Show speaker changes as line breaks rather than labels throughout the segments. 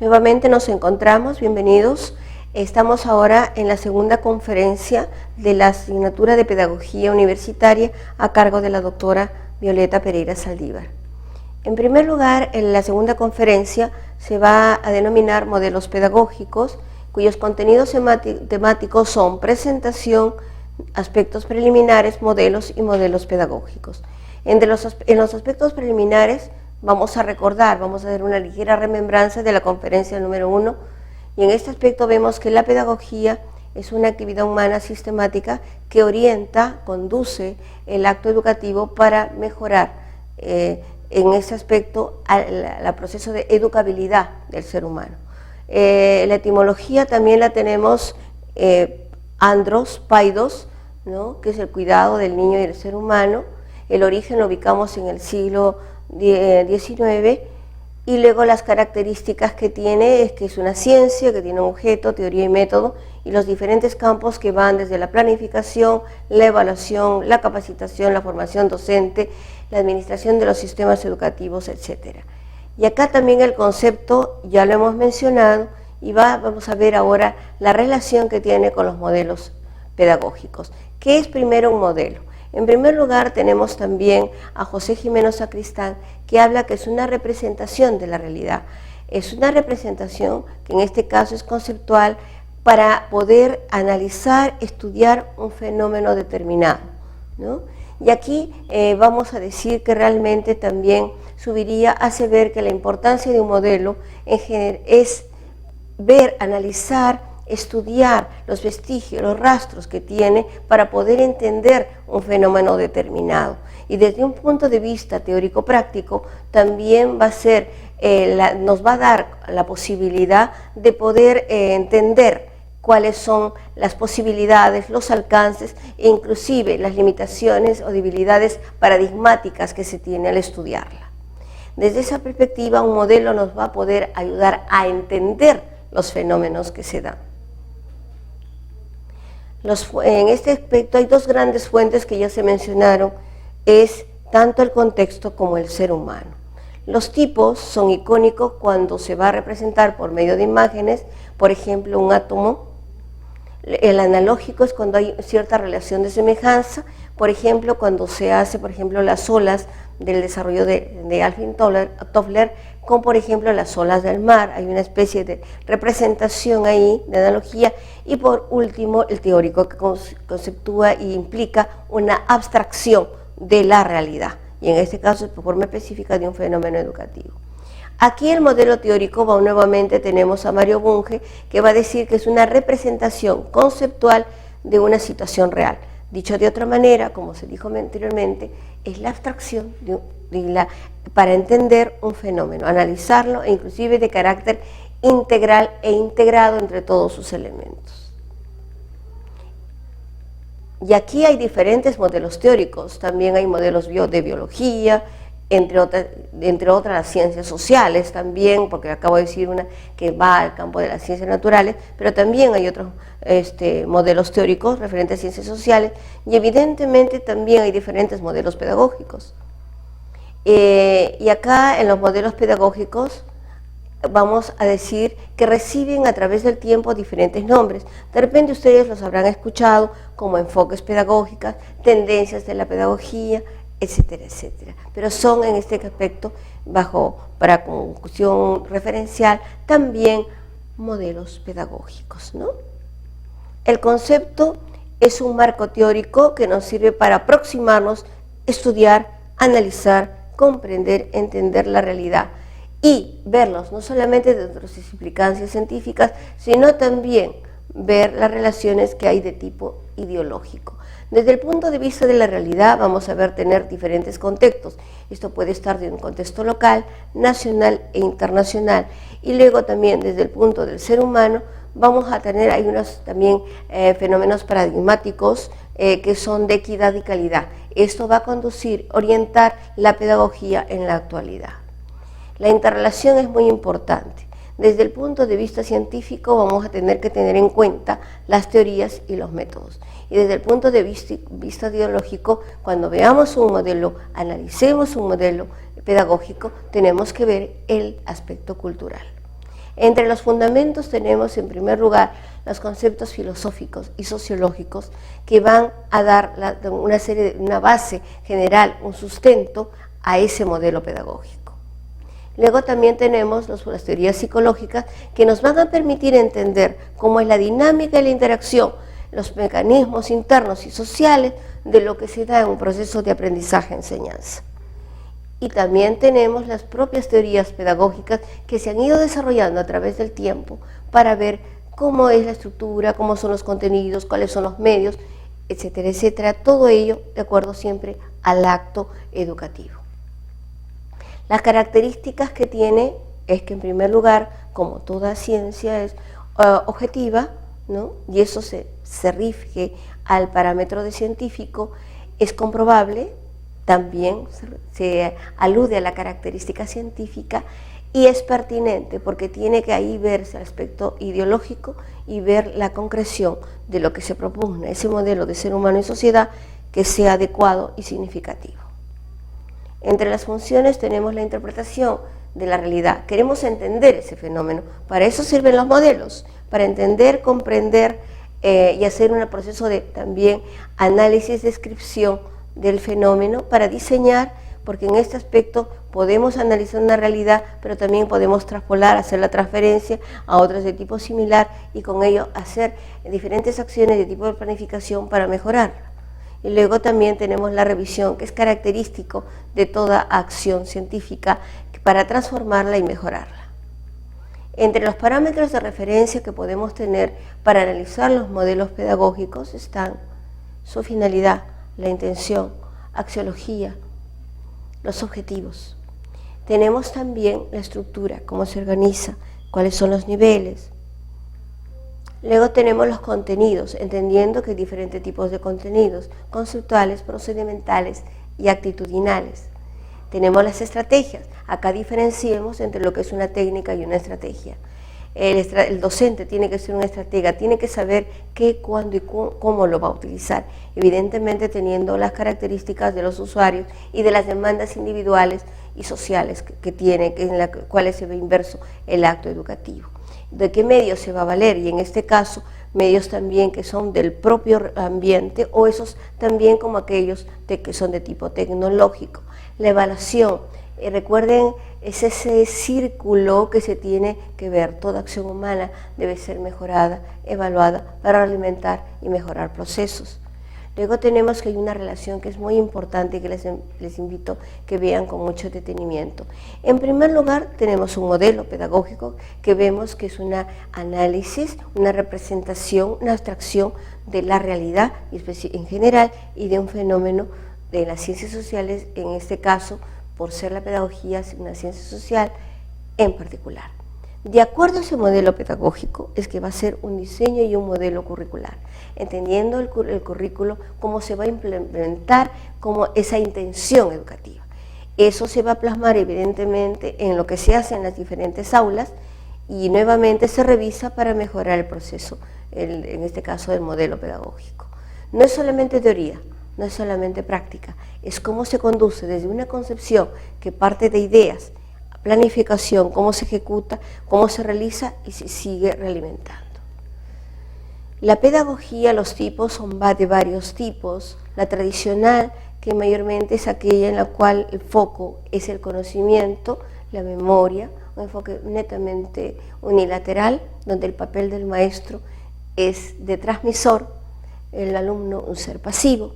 Nuevamente nos encontramos, bienvenidos. Estamos ahora en la segunda conferencia de la asignatura de Pedagogía Universitaria a cargo de la doctora Violeta Pereira Saldívar. En primer lugar, en la segunda conferencia se va a denominar modelos pedagógicos, cuyos contenidos temáticos son presentación, aspectos preliminares, modelos y modelos pedagógicos. En los aspectos preliminares vamos a recordar, vamos a hacer una ligera remembranza de la conferencia número 1, y en este aspecto vemos que la pedagogía es una actividad humana sistemática que orienta, conduce el acto educativo para mejorar en ese aspecto el proceso de educabilidad del ser humano. La etimología también la tenemos andros, paidos, ¿no?, que es el cuidado del niño y del ser humano. El origen lo ubicamos en el siglo XIX, y luego las características que tiene es que es una ciencia, que tiene un objeto, teoría y método, y los diferentes campos que van desde la planificación, la evaluación, la capacitación, la formación docente, la administración de los sistemas educativos, etc. Y acá también el concepto ya lo hemos mencionado, y vamos a ver ahora la relación que tiene con los modelos pedagógicos. ¿Qué es primero un modelo? En primer lugar tenemos también a José Jimeno Sacristán, que habla que es una representación de la realidad. Es una representación que en este caso es conceptual para poder analizar, estudiar un fenómeno determinado, ¿no? Y aquí vamos a decir que realmente también subiría, hace ver que la importancia de un modelo en general es ver, analizar, estudiar los vestigios, los rastros que tiene para poder entender un fenómeno determinado. Y desde un punto de vista teórico-práctico también va a ser, nos va a dar la posibilidad de poder entender cuáles son las posibilidades, los alcances e inclusive las limitaciones o debilidades paradigmáticas que se tiene al estudiarla. Desde esa perspectiva, un modelo nos va a poder ayudar a entender los fenómenos que se dan. En este aspecto hay dos grandes fuentes que ya se mencionaron, es tanto el contexto como el ser humano. Los tipos son icónicos cuando se va a representar por medio de imágenes, por ejemplo un átomo. El analógico es cuando hay cierta relación de semejanza, por ejemplo cuando se hace las olas del desarrollo de Alvin Toffler, con por ejemplo las olas del mar, hay una especie de representación ahí, de analogía. Y por último el teórico, que conceptúa e implica una abstracción de la realidad, y en este caso de forma específica de un fenómeno educativo. Aquí el modelo teórico, nuevamente tenemos a Mario Bunge, que va a decir que es una representación conceptual de una situación real. Dicho de otra manera, como se dijo anteriormente, es la abstracción para entender un fenómeno, analizarlo e inclusive de carácter integral e integrado entre todos sus elementos. Y aquí hay diferentes modelos teóricos, también hay modelos de biología, entre otras las ciencias sociales también, porque acabo de decir una que va al campo de las ciencias naturales, pero también hay otros modelos teóricos referentes a ciencias sociales, y evidentemente también hay diferentes modelos pedagógicos. Y acá en los modelos pedagógicos vamos a decir que reciben a través del tiempo diferentes nombres. De repente ustedes los habrán escuchado como enfoques pedagógicos, tendencias de la pedagogía, etcétera, etcétera. Pero son en este aspecto, para conclusión referencial, también modelos pedagógicos, ¿no? El concepto es un marco teórico que nos sirve para aproximarnos, estudiar, analizar, comprender, entender la realidad y verlos no solamente desde sus implicancias científicas, sino también ver las relaciones que hay de tipo ideológico. Desde el punto de vista de la realidad vamos a tener diferentes contextos. Esto puede estar de un contexto local, nacional e internacional. Y luego también desde el punto del ser humano vamos a tener, hay unos también fenómenos paradigmáticos que son de equidad y calidad. Esto va a conducir, orientar la pedagogía en la actualidad. La interrelación es muy importante. Desde el punto de vista científico vamos a tener que tener en cuenta las teorías y los métodos. Y desde el punto de vista ideológico, cuando veamos un modelo, analicemos un modelo pedagógico, tenemos que ver el aspecto cultural. Entre los fundamentos tenemos en primer lugar los conceptos filosóficos y sociológicos que van a dar una base general, un sustento a ese modelo pedagógico. Luego también tenemos las teorías psicológicas que nos van a permitir entender cómo es la dinámica y la interacción, los mecanismos internos y sociales de lo que se da en un proceso de aprendizaje-enseñanza. Y también tenemos las propias teorías pedagógicas que se han ido desarrollando a través del tiempo para ver cómo es la estructura, cómo son los contenidos, cuáles son los medios, etcétera, etcétera. Todo ello de acuerdo siempre al acto educativo. Las características que tiene es que en primer lugar, como toda ciencia es objetiva, ¿no? Y eso se rige al parámetro de científico, es comprobable, también se alude a la característica científica y es pertinente porque tiene que ahí verse el aspecto ideológico y ver la concreción de lo que se propugna, ese modelo de ser humano y sociedad que sea adecuado y significativo. Entre las funciones tenemos la interpretación de la realidad. Queremos entender ese fenómeno, para eso sirven los modelos, para entender, comprender y hacer un proceso de también análisis, descripción del fenómeno para diseñar, porque en este aspecto podemos analizar una realidad, pero también podemos traspolar, hacer la transferencia a otras de tipo similar y con ello hacer diferentes acciones de tipo de planificación para mejorarla. Y luego también tenemos la revisión, que es característico de toda acción científica para transformarla y mejorarla. Entre los parámetros de referencia que podemos tener para analizar los modelos pedagógicos están su finalidad, la intención, axiología, los objetivos. Tenemos también la estructura, cómo se organiza, cuáles son los niveles. Luego tenemos los contenidos, entendiendo que hay diferentes tipos de contenidos, conceptuales, procedimentales y actitudinales. Tenemos las estrategias, acá diferenciemos entre lo que es una técnica y una estrategia. El docente tiene que ser un estratega, tiene que saber qué, cuándo y cómo lo va a utilizar, evidentemente teniendo las características de los usuarios y de las demandas individuales y sociales que tiene, en las cuales se ve inverso el acto educativo. ¿De qué medios se va a valer? Y en este caso, medios también que son del propio ambiente o esos también como aquellos que son de tipo tecnológico. La evaluación, recuerden, es ese círculo que se tiene que ver. Toda acción humana debe ser mejorada, evaluada para alimentar y mejorar procesos. Luego tenemos que hay una relación que es muy importante y que les invito que vean con mucho detenimiento. En primer lugar, tenemos un modelo pedagógico que vemos que es un análisis, una representación, una abstracción de la realidad en general y de un fenómeno de las ciencias sociales, en este caso, por ser la pedagogía una ciencia social en particular. De acuerdo a ese modelo pedagógico es que va a ser un diseño y un modelo curricular, entendiendo el currículo, cómo se va a implementar, como esa intención educativa. Eso se va a plasmar evidentemente en lo que se hace en las diferentes aulas y nuevamente se revisa para mejorar el proceso, en este caso del modelo pedagógico. No es solamente teoría, no es solamente práctica, es cómo se conduce desde una concepción que parte de ideas, planificación, cómo se ejecuta, cómo se realiza y se sigue realimentando. La pedagogía, los tipos son de varios tipos. La tradicional, que mayormente es aquella en la cual el foco es el conocimiento, la memoria, un enfoque netamente unilateral, donde el papel del maestro es de transmisor, el alumno un ser pasivo.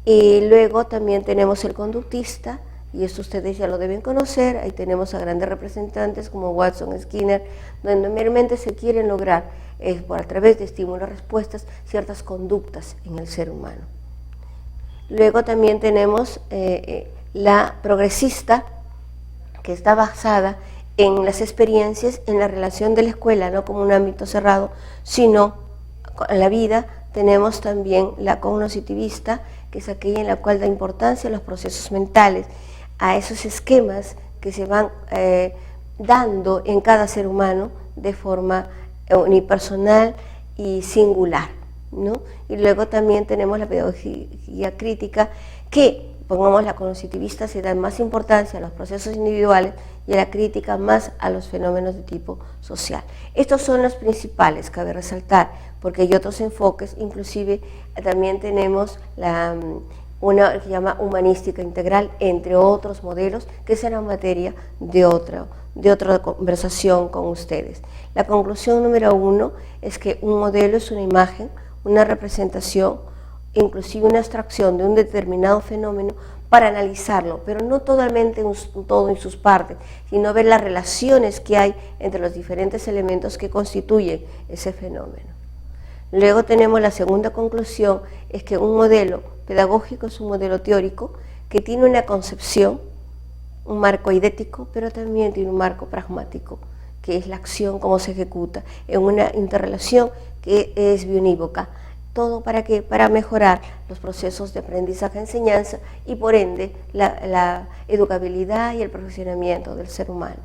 Y luego también tenemos el conductista, y esto ustedes ya lo deben conocer. Ahí tenemos a grandes representantes como Watson, Skinner, donde meramente se quieren lograr, a través de estímulos-respuestas, ciertas conductas en el ser humano. Luego también tenemos la progresista, que está basada en las experiencias, en la relación de la escuela, no como un ámbito cerrado, sino en la vida. Tenemos también la cognitivista, que es aquella en la cual da importancia a los procesos mentales, a esos esquemas que se van dando en cada ser humano de forma unipersonal y singular, ¿no? Y luego también tenemos la pedagogía crítica, que pongamos la cognitivista, se da más importancia a los procesos individuales y a la crítica más a los fenómenos de tipo social. Estos son los principales, cabe resaltar, porque hay otros enfoques, inclusive también tenemos una que se llama humanística integral, entre otros modelos, que será materia de otra conversación con ustedes. La conclusión número 1 es que un modelo es una imagen, una representación, inclusive una abstracción de un determinado fenómeno para analizarlo, pero no totalmente todo en sus partes, sino ver las relaciones que hay entre los diferentes elementos que constituyen ese fenómeno. Luego tenemos la segunda conclusión, es que un modelo pedagógico es un modelo teórico que tiene una concepción, un marco eidético, pero también tiene un marco pragmático, que es la acción, cómo se ejecuta, en una interrelación que es bionívoca. ¿Todo para qué? Para mejorar los procesos de aprendizaje-enseñanza y por ende la educabilidad y el perfeccionamiento del ser humano.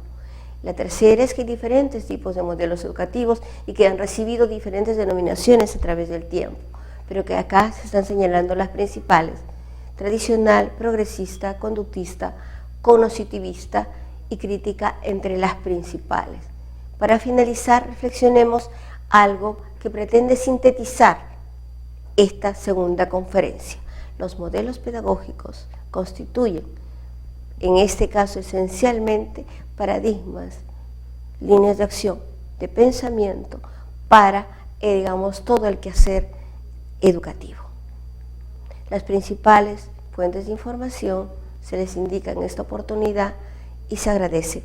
La tercera es que hay diferentes tipos de modelos educativos y que han recibido diferentes denominaciones a través del tiempo, pero que acá se están señalando las principales: tradicional, progresista, conductista, cognitivista y crítica entre las principales. Para finalizar, reflexionemos algo que pretende sintetizar esta segunda conferencia. Los modelos pedagógicos constituyen, en este caso esencialmente, paradigmas, líneas de acción, de pensamiento para, digamos, todo el quehacer educativo. Las principales fuentes de información se les indica en esta oportunidad y se agradece